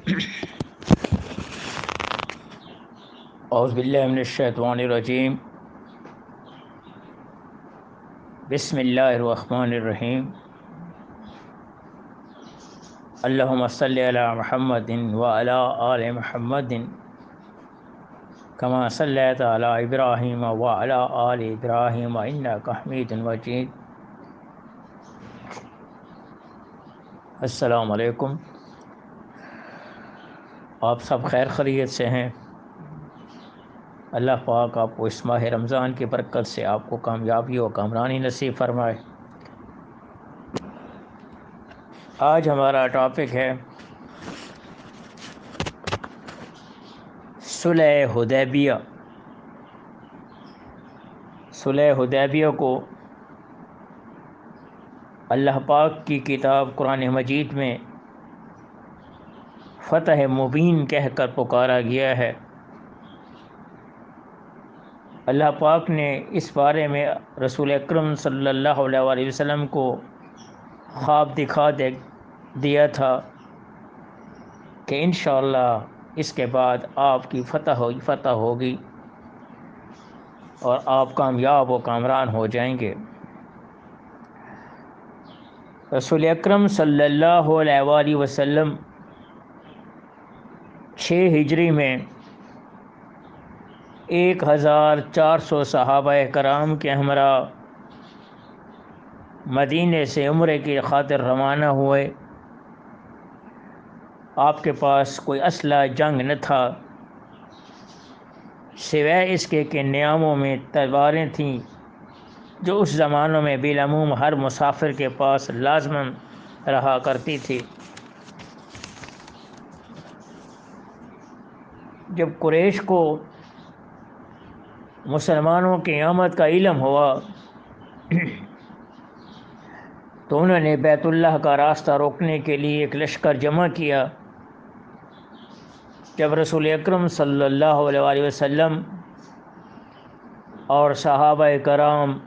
اعوذ باللہ من الشیطان الرجیم، بسم اللہ الرحمن الرحیم۔ اللہم صلی علی محمد وعلی آل محمد کما صلیت علی ابراہیم وعلی آل ابراہیم انک حمید مجید۔ السلام علیکم۔ آپ سب خیر خیریت سے ہیں؟ اللہ پاک آپ کو اس ماہ رمضان کی برکت سے آپ کو کامیابی و کامرانی نصیب فرمائے۔ آج ہمارا ٹاپک ہے صلح حدیبیہ۔ صلح حدیبیہ کو اللہ پاک کی کتاب قرآن مجید میں فتح مبین کہہ کر پکارا گیا ہے۔ اللہ پاک نے اس بارے میں رسول اکرم صلی اللہ علیہ وآلہ وسلم کو خواب دکھا دیا تھا کہ انشاءاللہ اس کے بعد آپ کی فتح ہوگی اور آپ کامیاب و کامران ہو جائیں گے۔ رسول اکرم صلی اللہ علیہ وآلہ وسلم 6 ہجری میں 1400 صحابہ کرام کے ہمراہ مدینے سے عمرے کی خاطر روانہ ہوئے۔ آپ کے پاس کوئی اسلحہ جنگ نہ تھا سوائے اس کے کہ نیاموں میں تلواریں تھیں جو اس زمانوں میں بالعموم ہر مسافر کے پاس لازماً رہا کرتی تھی۔ جب قریش کو مسلمانوں کی آمد کا علم ہوا تو انہوں نے بیت اللہ کا راستہ روکنے کے لیے ایک لشکر جمع کیا۔ جب رسول اکرم صلی اللہ علیہ وآلہ وسلم اور صحابہ کرام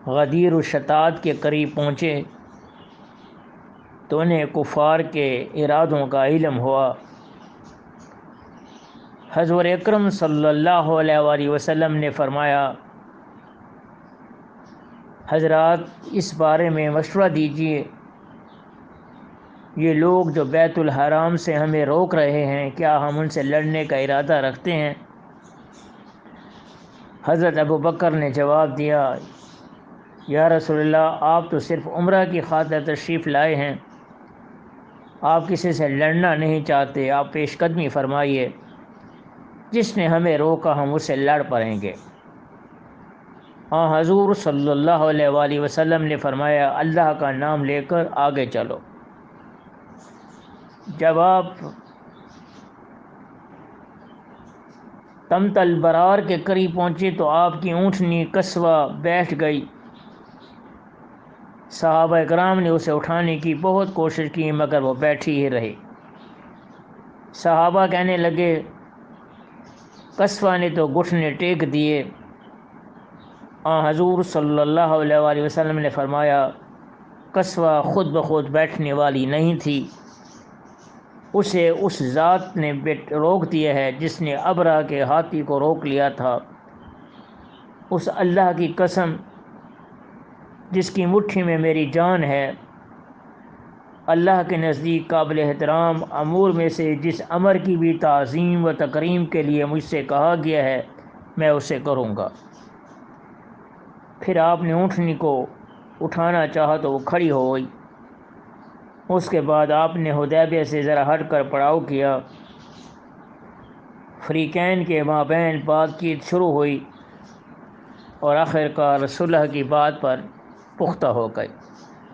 غدیر الشتات کے قریب پہنچے تو انہیں کفار کے ارادوں کا علم ہوا۔ حضور اکرم صلی اللہ علیہ وآلہ وسلم نے فرمایا، حضرات اس بارے میں مشورہ دیجیے، یہ لوگ جو بیت الحرام سے ہمیں روک رہے ہیں کیا ہم ان سے لڑنے کا ارادہ رکھتے ہیں؟ حضرت ابوبکر نے جواب دیا، یا رسول اللہ، آپ تو صرف عمرہ کی خاطر تشریف لائے ہیں، آپ کسی سے لڑنا نہیں چاہتے، آپ پیش قدمی فرمائیے، جس نے ہمیں روکا ہم اسے لڑ پڑیں گے۔ حضور صلی اللہ علیہ وآلہ وسلم نے فرمایا، اللہ کا نام لے کر آگے چلو۔ جب آپ تمتل برار کے قریب پہنچے تو آپ کی اونٹنی قصوہ بیٹھ گئی۔ صحابہ کرام نے اسے اٹھانے کی بہت کوشش کی مگر وہ بیٹھی ہی رہی۔ صحابہ کہنے لگے، قصوہ نے تو گھٹنے ٹیک دیے۔ حضور صلی اللہ علیہ وآلہ وسلم نے فرمایا، قصوہ خود بخود بیٹھنے والی نہیں تھی، اسے اس ذات نے روک دیا ہے جس نے ابرہ کے ہاتھی کو روک لیا تھا۔ اس اللہ کی قسم جس کی مٹھی میں میری جان ہے، اللہ کے نزدیک قابل احترام امور میں سے جس امر کی بھی تعظیم و تکریم کے لیے مجھ سے کہا گیا ہے میں اسے کروں گا۔ پھر آپ نے اونٹنی کو اٹھانا چاہا تو وہ کھڑی ہو گئی۔ اس کے بعد آپ نے حدیبیہ سے ذرا ہٹ کر پڑاؤ کیا۔ فریقین کے مابین بات چیت شروع ہوئی اور آخرکار صلح کی بات پر پختہ ہو گئی۔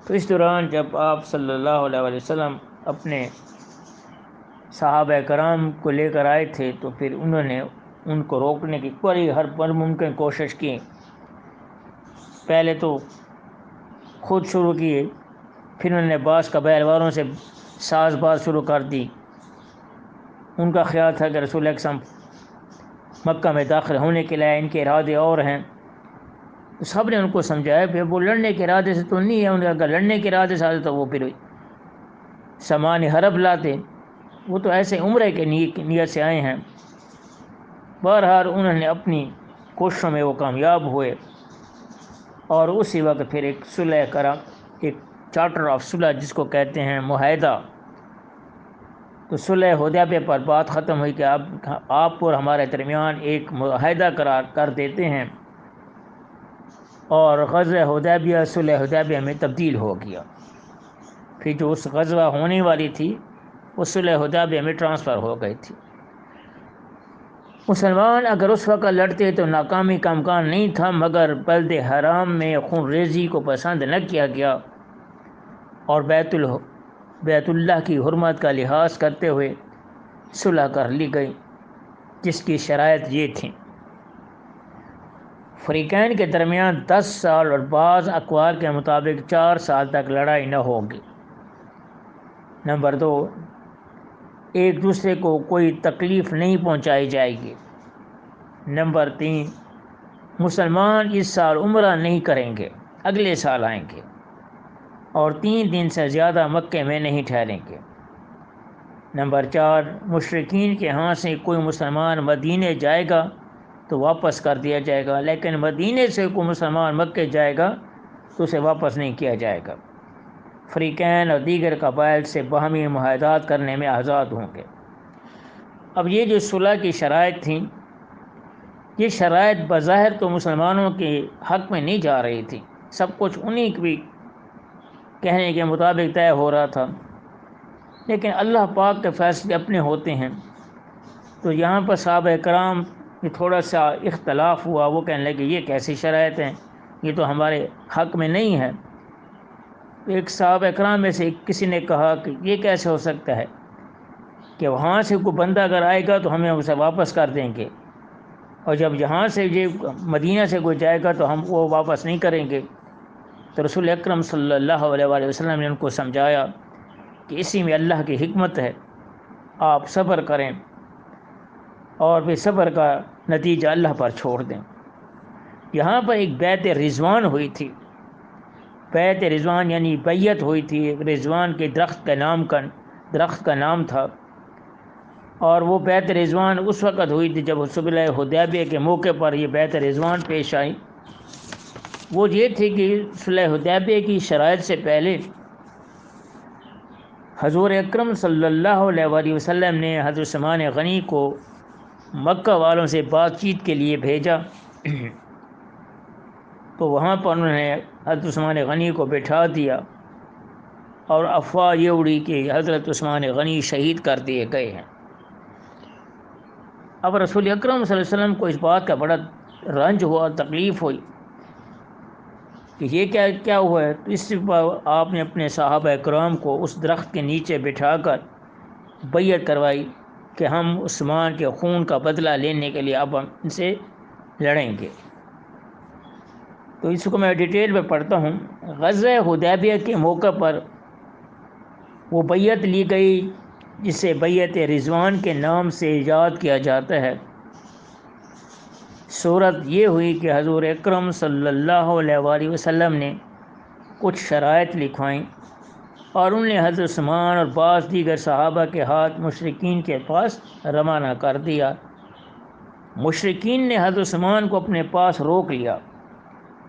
تو اس دوران جب آپ صلی اللہ علیہ وآلہ وسلم اپنے صحابہ کرام کو لے کر آئے تھے تو پھر انہوں نے ان کو روکنے کی پوری ہر ممکن کوشش کی۔ پہلے تو خود شروع کیے، پھر انہوں نے بعض قبائل والوں سے ساز باز شروع کر دی۔ ان کا خیال تھا کہ رسول اکرم مکہ میں داخل ہونے کے لیے ان کے ارادے اور ہیں۔ سب نے ان کو سمجھایا پھر وہ لڑنے کے ارادے سے تو نہیں ہے، ان کا اگر لڑنے کے ارادے سے آتے تو وہ پھر سامان حرب لاتے، وہ تو ایسے عمرے کے نیت سے آئے ہیں۔ بہرحال انہوں نے اپنی کوششوں میں وہ کامیاب ہوئے، اور اسی وقت پھر ایک صلح کرم، ایک چارٹر آف صلح جس کو کہتے ہیں معاہدہ، تو صلح حدیبیہ پر بات ختم ہوئی کہ اب آپ اور ہمارے درمیان ایک معاہدہ قرار کر دیتے ہیں، اور غزوہ حدیبیہ صلح حدیبیہ میں تبدیل ہو گیا۔ پھر جو اس غزوہ ہونے والی تھی وہ صلح حدیبیہ میں ٹرانسفر ہو گئی تھی۔ مسلمان اگر اس وقت لڑتے تو ناکامی کا امکان نہیں تھا، مگر بلد حرام میں خون ریزی کو پسند نہ کیا گیا، اور بیت اللہ کی حرمت کا لحاظ کرتے ہوئے صلح کر لی گئی، جس کی شرائط یہ تھیں: فریقین کے درمیان 10 سال اور بعض اقوال کے مطابق 4 سال تک لڑائی نہ ہوگی۔ نمبر 2، ایک دوسرے کو کوئی تکلیف نہیں پہنچائی جائے گی۔ نمبر 3، مسلمان اس سال عمرہ نہیں کریں گے، اگلے سال آئیں گے، اور 3 دن سے زیادہ مکے میں نہیں ٹھہریں گے۔ نمبر 4، مشرکین کے ہاں سے کوئی مسلمان مدینے جائے گا تو واپس کر دیا جائے گا، لیکن مدینے سے کوئی مسلمان مکے جائے گا تو اسے واپس نہیں کیا جائے گا۔ فریقین اور دیگر قبائل سے باہمی معاہدات کرنے میں آزاد ہوں گے۔ اب یہ جو صلح کی شرائط تھیں، یہ شرائط بظاہر تو مسلمانوں کے حق میں نہیں جا رہی تھی، سب کچھ انہی کی کہنے کے مطابق طے ہو رہا تھا، لیکن اللہ پاک کے فیصلے اپنے ہوتے ہیں۔ تو یہاں پر صحابہ کرام میں تھوڑا سا اختلاف ہوا، وہ کہنے لگے یہ کیسی شرائط ہیں، یہ تو ہمارے حق میں نہیں ہے۔ ایک صحابہ کرام میں سے کسی نے کہا کہ یہ کیسے ہو سکتا ہے کہ وہاں سے کوئی بندہ اگر آئے گا تو ہمیں اسے واپس کر دیں گے، اور جب یہاں سے مدینہ سے کوئی جائے گا تو ہم وہ واپس نہیں کریں گے۔ تو رسول اکرم صلی اللہ علیہ وآلہ وسلم نے ان کو سمجھایا کہ اسی میں اللہ کی حکمت ہے، آپ صبر کریں اور پھر صبر کا نتیجہ اللہ پر چھوڑ دیں۔ یہاں پر ایک بیعت رضوان ہوئی تھی۔ بیعت رضوان یعنی بیعت ہوئی تھی، رضوان کے درخت کا نام تھا، اور وہ بیعت رضوان اس وقت ہوئی تھی جب صلح حدیبیہ کے موقع پر یہ بیعت رضوان پیش آئی۔ وہ یہ تھی کہ صلح حدیبیہ کی شرائط سے پہلے حضور اکرم صلی اللہ علیہ وآلہ وسلم نے حضرت عثمان غنی کو مکہ والوں سے بات چیت کے لیے بھیجا، تو وہاں پر انہوں نے حضرت عثمان غنی کو بٹھا دیا، اور افواہ یہ اڑی کہ حضرت عثمان غنی شہید کر دیے گئے ہیں۔ اب رسول اکرم صلی اللہ علیہ وسلم کو اس بات کا بڑا رنج ہوا، تکلیف ہوئی کہ یہ کیا ہوا ہے۔ تو اس پر آپ نے اپنے صحابہ کرام کو اس درخت کے نیچے بٹھا کر بیعت کروائی کہ ہم عثمان کے خون کا بدلہ لینے کے لیے اب ہم ان سے لڑیں گے۔ تو اس کو میں ڈیٹیل میں پڑھتا ہوں۔ غزوہ حدیبیہ کے موقع پر وہ بیعت لی گئی جسے بیعت رضوان کے نام سے یاد کیا جاتا ہے۔ صورت یہ ہوئی کہ حضور اکرم صلی اللہ علیہ وآلہ وسلم نے کچھ شرائط لکھوائیں، اور انہوں نے حضرت عثمان اور بعض دیگر صحابہ کے ہاتھ مشرکین کے پاس روانہ کر دیا۔ مشرکین نے حضرت عثمان کو اپنے پاس روک لیا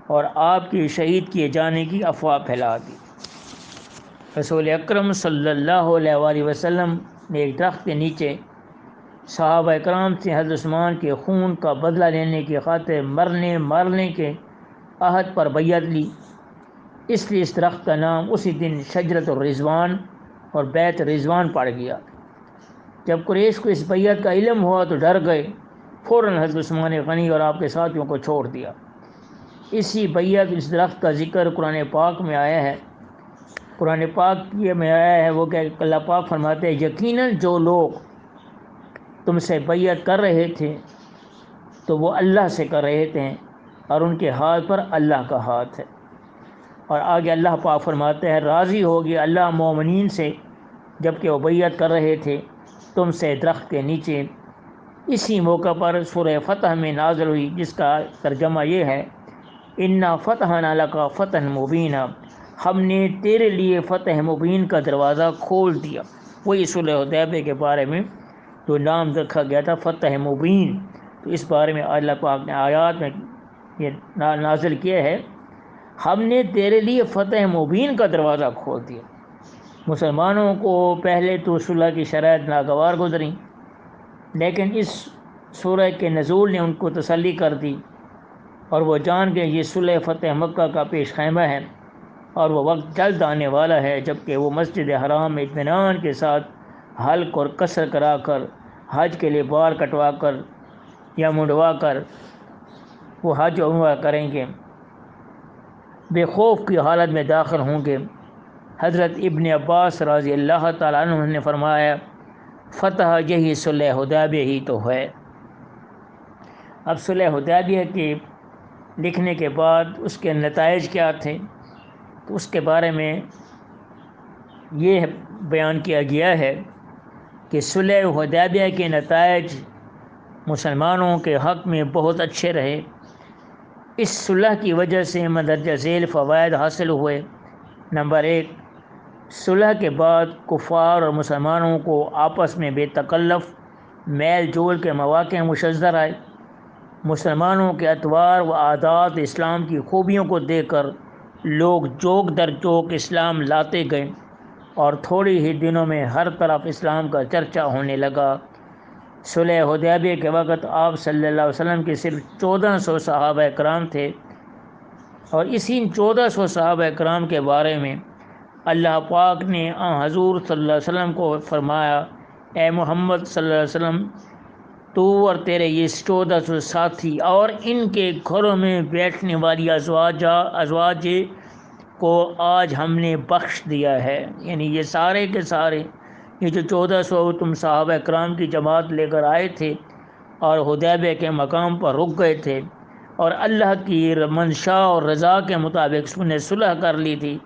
اور آپ کی شہید کیے جانے کی افواہ پھیلا دی۔ رسول اکرم صلی اللہ علیہ وآلہ وسلم نے ایک درخت کے نیچے صحابہ کرام سے حضرت عثمان کے خون کا بدلہ لینے کی خاطر مرنے کے عہد پر بیعت لی، اس لیے اس درخت کا نام اسی دن شجرۃ الرضوان اور بیعت رضوان پڑ گیا۔ جب قریش کو اس بیعت کا علم ہوا تو ڈر گئے، فوراً حضرت عثمان غنی اور آپ کے ساتھیوں کو چھوڑ دیا۔ اسی بیعت، اس درخت کا ذکر قرآن پاک میں آیا ہے۔ قرآن پاک میں آیا ہے وہ کہ اللہ پاک فرماتے ہیں یقیناً جو لوگ تم سے بیعت کر رہے تھے تو وہ اللہ سے کر رہے تھے، اور ان کے ہاتھ پر اللہ کا ہاتھ ہے۔ اور آگے اللہ پاک فرماتے ہیں راضی ہوگی اللہ مومنین سے جب کہ وہ بیعت کر رہے تھے تم سے درخت کے نیچے۔ اسی موقع پر سورہ فتح میں نازل ہوئی، جس کا ترجمہ یہ ہے انا فتحنا لک فتحا مبینا، ہم نے تیرے لیے فتح مبین کا دروازہ کھول دیا۔ وہی صلح حدیبیہ کے بارے میں جو نام رکھا گیا تھا فتح مبین، تو اس بارے میں اللہ پاک نے آیات میں یہ نازل کیا ہے، ہم نے تیرے لیے فتح مبین کا دروازہ کھول دیا۔ مسلمانوں کو پہلے تو صلح کی شرائط ناگوار گزری، لیکن اس سورہ کے نزول نے ان کو تسلی کر دی، اور وہ جان گئے یہ صلح فتح مکہ کا پیش خیمہ ہے، اور وہ وقت جلد آنے والا ہے جبکہ وہ مسجد حرام میں اطمینان کے ساتھ حلق اور قصر کرا کر، حج کے لیے بال کٹوا کر یا منڈوا کر وہ حج و عمرہ کریں گے، بے خوف کی حالت میں داخل ہوں گے۔ حضرت ابن عباس رضی اللہ تعالیٰ عنہ نے فرمایا، فتح یہی صلح حدیبیہ ہی تو ہے۔ اب صلح حدیبیہ کے لکھنے کے بعد اس کے نتائج کیا تھے، تو اس کے بارے میں یہ بیان کیا گیا ہے کہ صلح حدیبیہ کے نتائج مسلمانوں کے حق میں بہت اچھے رہے۔ اس صلح کی وجہ سے مندرجہ ذیل فوائد حاصل ہوئے۔ نمبر 1، صلح کے بعد کفار اور مسلمانوں کو آپس میں بے تکلف میل جول کے مواقع مشترک آئے۔ مسلمانوں کے اطوار و عادات اسلام کی خوبیوں کو دیکھ کر لوگ جوک در جوک اسلام لاتے گئے، اور تھوڑی ہی دنوں میں ہر طرف اسلام کا چرچا ہونے لگا۔ صلح حدیبیہ کے وقت آپ صلی اللہ علیہ وسلم کے صرف 1400 صحابہ کرام تھے، اور اسی 1400 صحابہ کرام کے بارے میں اللہ پاک نے حضور صلی اللہ علیہ وسلم کو فرمایا، اے محمد صلی اللہ علیہ وسلم، تو اور تیرے یہ 1400 ساتھی اور ان کے گھروں میں بیٹھنے والی ازواج کو آج ہم نے بخش دیا ہے۔ یعنی یہ سارے کے سارے، یہ جو 1400 تم صحابہ کرام کی جماعت لے کر آئے تھے اور حدیبیہ کے مقام پر رک گئے تھے، اور اللہ کی منشا اور رضا کے مطابق نے صلح کر لی تھی،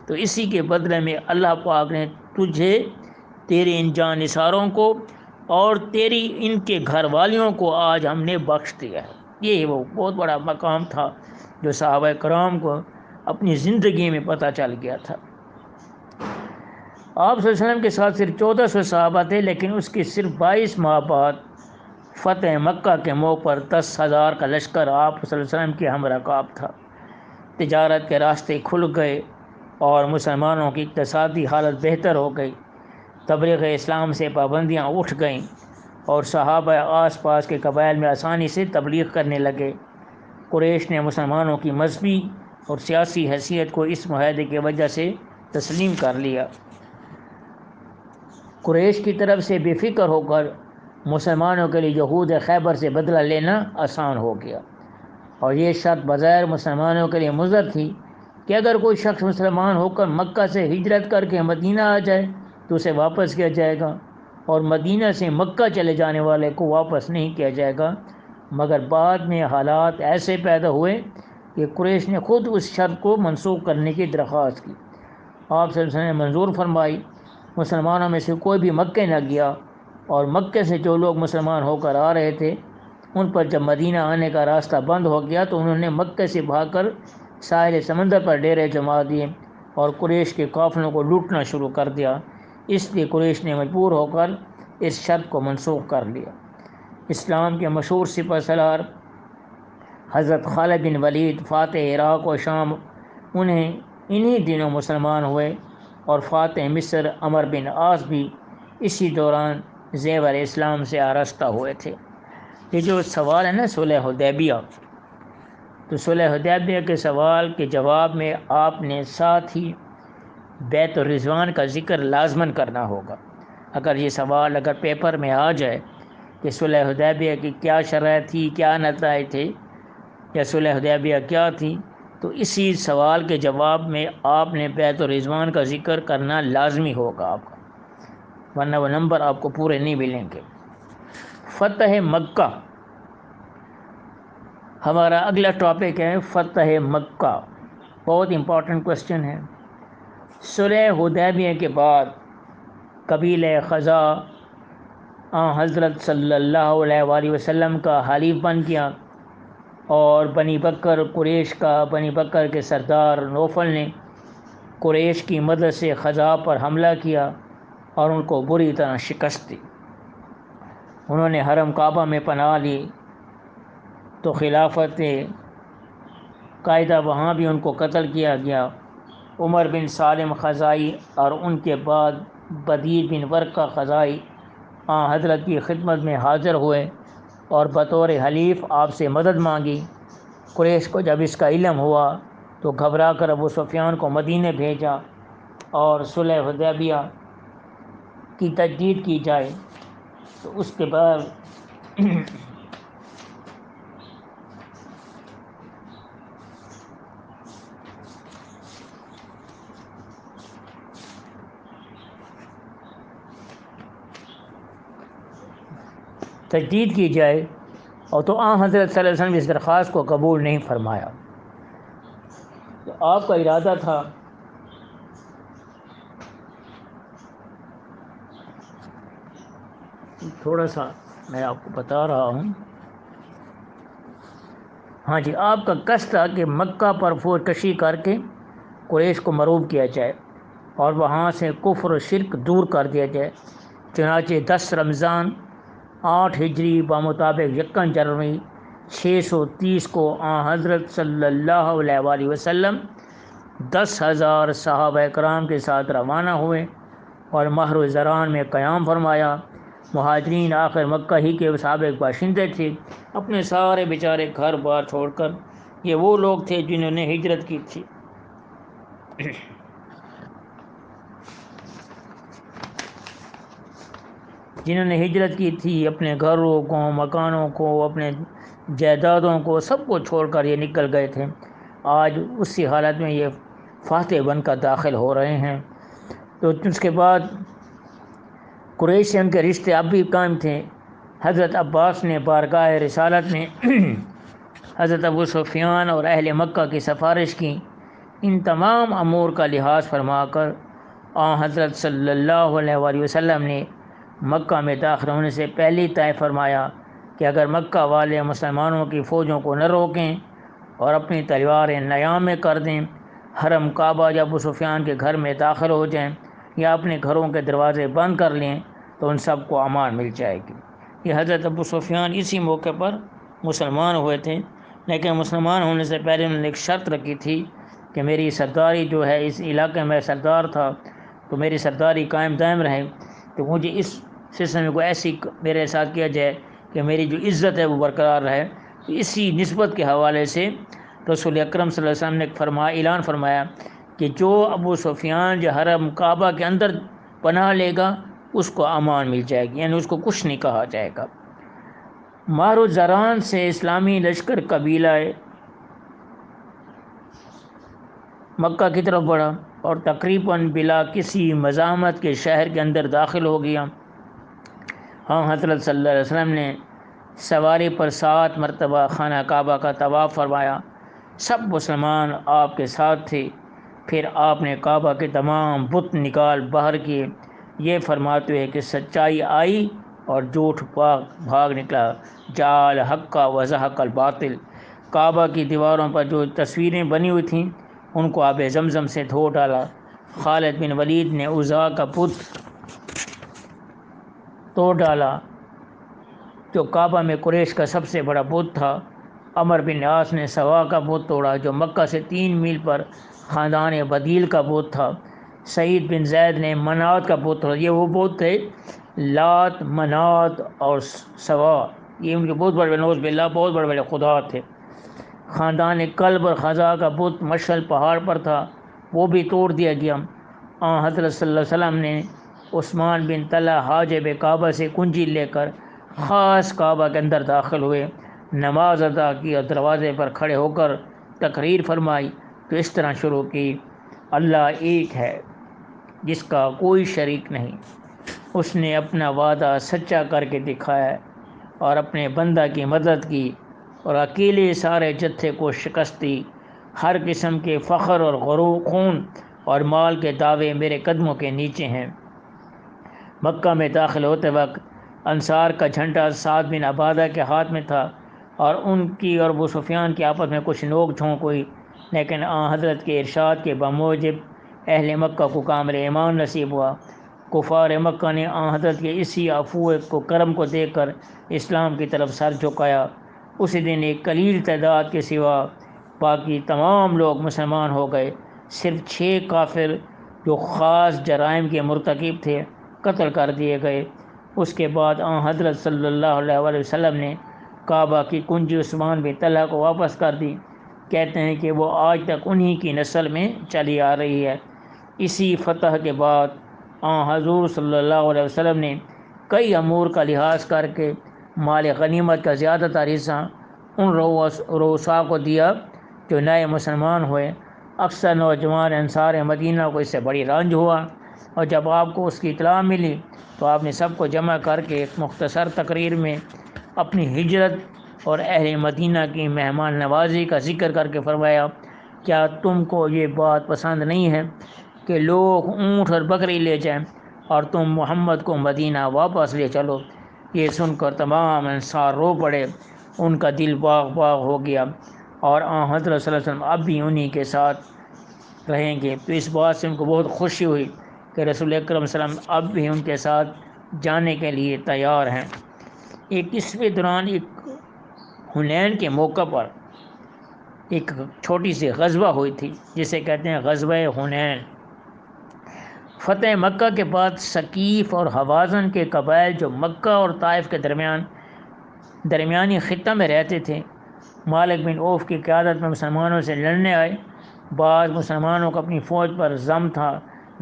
تو اسی کے بدلے میں اللہ پاک نے تجھے، تیرے ان جانثاروں کو اور تیری ان کے گھر والیوں کو آج ہم نے بخش دیا ہے۔ یہ وہ بہت بڑا مقام تھا جو صحابہ کرام کو اپنی زندگی میں پتہ چل گیا تھا۔ آپ صلی اللہ علیہ وسلم کے ساتھ صرف 1400 صحابہ تھے، لیکن اس کے صرف 22 ماہ بعد فتح مکہ کے موقع پر 10,000 کا لشکر آپ صلی اللہ علیہ وسلم کے ہم رکاب تھا۔ تجارت کے راستے کھل گئے اور مسلمانوں کی اقتصادی حالت بہتر ہو گئی۔ تبلیغ اسلام سے پابندیاں اٹھ گئیں، اور صحابہ آس پاس کے قبائل میں آسانی سے تبلیغ کرنے لگے۔ قریش نے مسلمانوں کی مذہبی اور سیاسی حیثیت کو اس معاہدے کی وجہ سے تسلیم کر لیا۔ قریش کی طرف سے بے فکر ہو کر مسلمانوں کے لیے یہود خیبر سے بدلہ لینا آسان ہو گیا، اور یہ شرط بظاہر مسلمانوں کے لیے مضر تھی کہ اگر کوئی شخص مسلمان ہو کر مکہ سے ہجرت کر کے مدینہ آ جائے تو اسے واپس کیا جائے گا، اور مدینہ سے مکہ چلے جانے والے کو واپس نہیں کیا جائے گا۔ مگر بعد میں حالات ایسے پیدا ہوئے کہ قریش نے خود اس شرط کو منسوخ کرنے کی درخواست کی۔ آپ صلی اللہ علیہ وسلم نے منظور فرمائی۔ مسلمانوں میں سے کوئی بھی مکہ نہ گیا، اور مکہ سے جو لوگ مسلمان ہو کر آ رہے تھے ان پر جب مدینہ آنے کا راستہ بند ہو گیا تو انہوں نے مکہ سے بھاگ کر ساحل سمندر پر ڈیرے جما دیے اور قریش کے قافلوں کو لوٹنا شروع کر دیا۔ اس لیے قریش نے مجبور ہو کر اس شرط کو منسوخ کر لیا۔ اسلام کے مشہور سپہ سالار حضرت خالد بن ولید فاتح عراق و شام انہی دنوں مسلمان ہوئے، اور فاتح مصر عمر بن عاص بھی اسی دوران زیور اسلام سے آراستہ ہوئے تھے۔ یہ جو سوال ہے نا صلح حدیبیہ، تو صلح حدیبیہ کے سوال کے جواب میں آپ نے ساتھ ہی بیت الرضوان کا ذکر لازماً کرنا ہوگا۔ اگر یہ سوال پیپر میں آ جائے کہ صلح حدیبیہ کی کیا شرائط تھی، کیا نتائج تھے، یا صلح حدیبیہ کیا تھی، تو اسی سوال کے جواب میں آپ نے بیت الرضوان کا ذکر کرنا لازمی ہوگا آپ کا، ورنہ وہ نمبر آپ کو پورے نہیں ملیں گے۔ فتح مکہ ہمارا اگلا ٹاپک ہے۔ فتح مکہ بہت امپورٹنٹ کوسچن ہے۔ صلح حدیبیہ کے بعد قبیلہ خزاع حضرت صلی اللہ علیہ وآلہ وسلم کا حلیف بن گیا، اور بنی بکر قریش کا بنی بکر کے سردار نوفل نے قریش کی مدد سے خزاع پر حملہ کیا، اور ان کو بری طرح شکست دی۔ انہوں نے حرم کعبہ میں پناہ لی تو خلافت قائدہ وہاں بھی ان کو قتل کیا گیا۔ عمر بن سالم خزائی اور ان کے بعد بدیر بن ورقہ خزائی حضرت کی خدمت میں حاضر ہوئے اور بطور حلیف آپ سے مدد مانگی۔ قریش کو جب اس کا علم ہوا تو گھبرا کر ابو سفیان کو مدینے بھیجا اور صلح حدیبیہ کی تجدید کی جائے۔ تو اس کے بعد تجدید کی جائے، اور تو حضرت صلی اللہ علیہ وسلم اس درخواست کو قبول نہیں فرمایا۔ تو آپ کا ارادہ تھا تھوڑا سا میں آپ کو بتا رہا ہوں۔ ہاں جی، آپ کا قصد تھا کہ مکہ پر فوج کشی کر کے قریش کو مغلوب کیا جائے اور وہاں سے کفر و شرک دور کر دیا جائے۔ چنانچہ 10 رمضان 8 ہجری بمطابق 1 جنوری 630 کو حضرت صلی اللہ علیہ وآلہ وسلم 10,000 صحابہ کرام کے ساتھ روانہ ہوئے اور مہر زران میں قیام فرمایا۔ مہاجرین آخر مکہ ہی کے سابق باشندے تھے، اپنے سارے بیچارے گھر بار چھوڑ کر۔ یہ وہ لوگ تھے جنہوں نے ہجرت کی تھی۔ اپنے گھروں کو، مکانوں کو، اپنے جائیدادوں کو، سب کو چھوڑ کر یہ نکل گئے تھے۔ آج اسی حالت میں یہ فاتح بن کر داخل ہو رہے ہیں۔ تو اس کے بعد قریش سے ان کے رشتے اب بھی قائم تھے۔ حضرت عباس نے بارگاہ رسالت میں حضرت ابو سفیان اور اہل مکہ کی سفارش کی۔ ان تمام امور کا لحاظ فرما کر حضرت صلی اللہ علیہ وآلہ وسلم نے مکہ میں داخل ہونے سے پہلے طے فرمایا کہ اگر مکہ والے مسلمانوں کی فوجوں کو نہ روکیں اور اپنی تلواریں نیام میں کر دیں، حرم کعبہ یا ابو سفیان کے گھر میں داخل ہو جائیں یا اپنے گھروں کے دروازے بند کر لیں تو ان سب کو امان مل جائے گی۔ یہ حضرت ابو سفیان اسی موقع پر مسلمان ہوئے تھے، لیکن مسلمان ہونے سے پہلے انہوں نے ایک شرط رکھی تھی کہ میری سرداری جو ہے، اس علاقے میں سردار تھا تو میری سرداری قائم دائم رہے، تو مجھے اس سلسلے میں کوئی ایسی میرے ساتھ کیا جائے کہ میری جو عزت ہے وہ برقرار رہے۔ اسی نسبت کے حوالے سے رسول اکرم صلی اللہ علیہ وسلم نے اعلان فرمایا کہ جو ابو سفیان جو حرم کعبہ کے اندر پناہ لے گا اس کو امان مل جائے گی، یعنی اس کو کچھ نہیں کہا جائے گا۔ مار و زران سے اسلامی لشکر قبیلہ مکہ کی طرف بڑھا اور تقریباً بلا کسی مزاحمت کے شہر کے اندر داخل ہو گیا۔ حضرت صلی اللہ علیہ وسلم نے سواری پر 7 مرتبہ خانہ کعبہ کا طواف فرمایا۔ سب مسلمان آپ کے ساتھ تھے۔ پھر آپ نے کعبہ کے تمام بت نکال باہر کیے، یہ فرماتے ہوئے کہ سچائی آئی اور جھوٹ بھاگ نکلا، جال حق و زحق الباطل۔ کعبہ کی دیواروں پر جو تصویریں بنی ہوئی تھیں ان کو آب زمزم سے دھو ڈالا۔ خالد بن ولید نے عزا کا بت توڑ ڈالا جو کعبہ میں قریش کا سب سے بڑا بت تھا۔ عمر بن عاص نے سوا کا بت توڑا جو مکہ سے 3 میل پر خاندان بدیل کا بت تھا۔ سعید بن زید نے منات کا بت توڑا۔ یہ وہ بت تھے، لات، منات اور سوا، یہ ان کے بہت بڑے نوز باللہ بہت بڑے بڑے خدا تھے۔ خاندان کلب اور خزا کا بت مشعل پہاڑ پر تھا، وہ بھی توڑ دیا گیا۔ حضرت صلی اللہ علیہ وسلم نے عثمان بن طلحہ حاجب کعبہ سے کنجی لے کر خاص کعبہ کے اندر داخل ہوئے، نماز ادا کی اور دروازے پر کھڑے ہو کر تقریر فرمائی تو اس طرح شروع کی: اللہ ایک ہے، جس کا کوئی شریک نہیں، اس نے اپنا وعدہ سچا کر کے دکھایا اور اپنے بندہ کی مدد کی اور اکیلے سارے جتھے کو شکست دی۔ ہر قسم کے فخر اور خون اور مال کے دعوے میرے قدموں کے نیچے ہیں۔ مکہ میں داخل ہوتے وقت انصار کا جھنڈا سعد بن عبادہ کے ہاتھ میں تھا اور ان کی اور ابو سفیان کی آپس میں کچھ نوک جھونک ہوئی، لیکن حضرت کے ارشاد کے بموجب اہل مکہ کو کامل ایمان نصیب ہوا کفار مکہ نے آن حضرت کے اسی عفو کو کرم کو دیکھ کر اسلام کی طرف سر جھکایا۔ اسی دن ایک قلیل تعداد کے سوا باقی تمام لوگ مسلمان ہو گئے۔ صرف 6 کافر جو خاص جرائم کے مرتکب تھے قتل کر دیے گئے۔ اس کے بعد آن حضرت صلی اللہ علیہ وسلم نے کعبہ کی کنجی عثمان بن طلحہ کو واپس کر دی۔ کہتے ہیں کہ وہ آج تک انہی کی نسل میں چلی آ رہی ہے۔ اسی فتح کے بعد آن حضور صلی اللہ علیہ وسلم نے کئی امور کا لحاظ کر کے مال غنیمت کا زیادہ تر حصہ ان رؤساء کو دیا جو نئے مسلمان ہوئے۔ اکثر نوجوان انصار مدینہ کو اس سے بڑی رنج ہوا، اور جب آپ کو اس کی اطلاع ملی تو آپ نے سب کو جمع کر کے ایک مختصر تقریر میں اپنی ہجرت اور اہل مدینہ کی مہمان نوازی کا ذکر کر کے فرمایا، کیا تم کو یہ بات پسند نہیں ہے کہ لوگ اونٹ اور بکری لے جائیں اور تم محمد کو مدینہ واپس لے چلو؟ یہ سن کر تمام انصار رو پڑے، ان کا دل باغ باغ ہو گیا، اور آن حضرت صلی اللہ علیہ وسلم اب بھی انہی کے ساتھ رہیں گے۔ تو اس بات سے ان کو بہت خوشی ہوئی کہ رسول اکرم صلی اللہ علیہ وسلم اب بھی ان کے ساتھ جانے کے لیے تیار ہیں۔ ایک اسوے دوران ایک حنین کے موقع پر ایک چھوٹی سی غزوہ ہوئی تھی جسے کہتے ہیں غزوہ حنین۔ فتح مکہ کے بعد ثقیف اور حوازن کے قبائل جو مکہ اور طائف کے درمیانی خطہ میں رہتے تھے، مالک بن عوف کی قیادت میں مسلمانوں سے لڑنے آئے۔ بعض مسلمانوں کو اپنی فوج پر ضم تھا،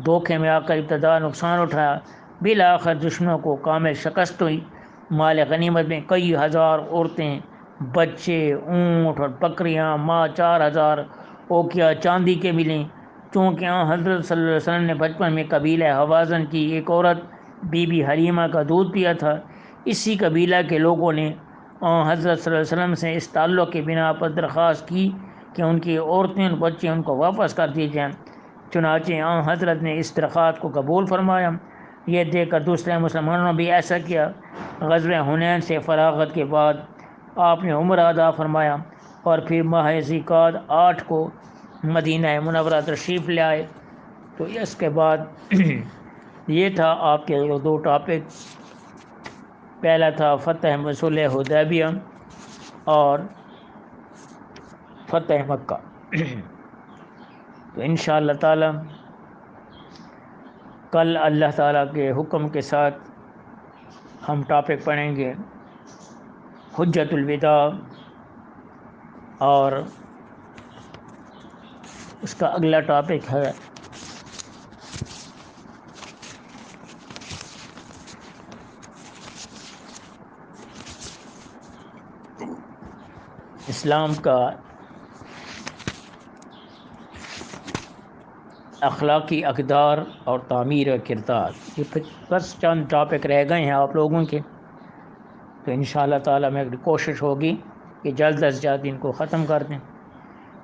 دھوکے میں آ کر ابتدا نقصان اٹھایا، بالآخر دشمنوں کو کامل شکست ہوئی۔ مال غنیمت میں کئی ہزار عورتیں، بچے، اونٹ اور بکریاں، 4000 اوقیہ چاندی کے ملیں۔ چونکہ حضرت صلی اللہ علیہ وسلم نے بچپن میں قبیلہ حوازن کی ایک عورت بی بی حلیمہ کا دودھ پیا تھا، اسی قبیلہ کے لوگوں نے حضرت صلی اللہ علیہ وسلم سے اس تعلق کی بنا پر درخواست کی کہ ان کی عورتیں اور بچے ان کو واپس کر دیے جائیں۔ چنانچہ حضرت نے اس درخواست کو قبول فرمایا۔ یہ دیکھ کر دوسرے مسلمانوں نے بھی ایسا کیا۔ غزوہ حنین سے فراغت کے بعد آپ نے عمرہ ادا فرمایا اور پھر ماہ ذی-القعدہ 8 کو مدینہ منورہ تشریف لے آئے۔ تو اس کے بعد یہ تھا آپ کے 2 ٹاپک۔ پہلا تھا فتح صلح حدیبیہ اور فتح مکہ۔ تو انشاءاللہ تعالی کل اللہ تعالیٰ کے حکم کے ساتھ ہم ٹاپک پڑھیں گے حجۃ الوداع، اور اس کا اگلا ٹاپک ہے اسلام کا اخلاقی اقدار اور تعمیر کردار۔ یہ بس چند ٹاپک رہ گئے ہیں آپ لوگوں کے، تو انشاءاللہ تعالی میں کوشش ہوگی کہ جلد از جلد ان کو ختم کر دیں۔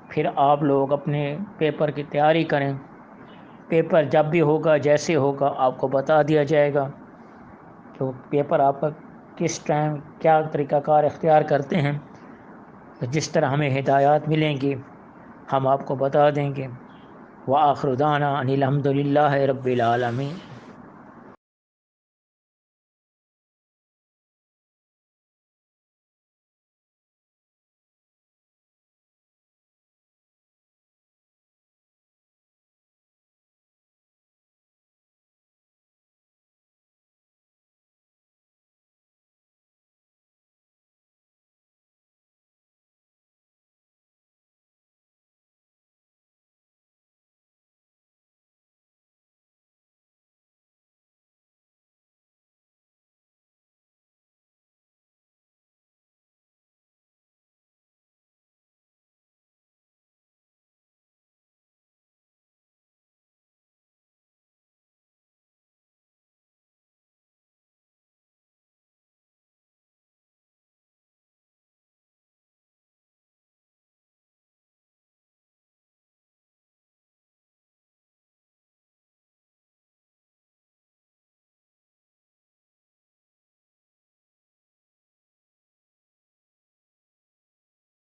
پھر آپ لوگ اپنے پیپر کی تیاری کریں۔ پیپر جب بھی ہوگا جیسے ہوگا آپ کو بتا دیا جائے گا، تو پیپر آپ کس ٹائم کیا طریقہ کار اختیار کرتے ہیں، جس طرح ہمیں ہدایات ملیں گی ہم آپ کو بتا دیں گے۔ وآخر دعوانا ان الحمد للہ رب العالمین۔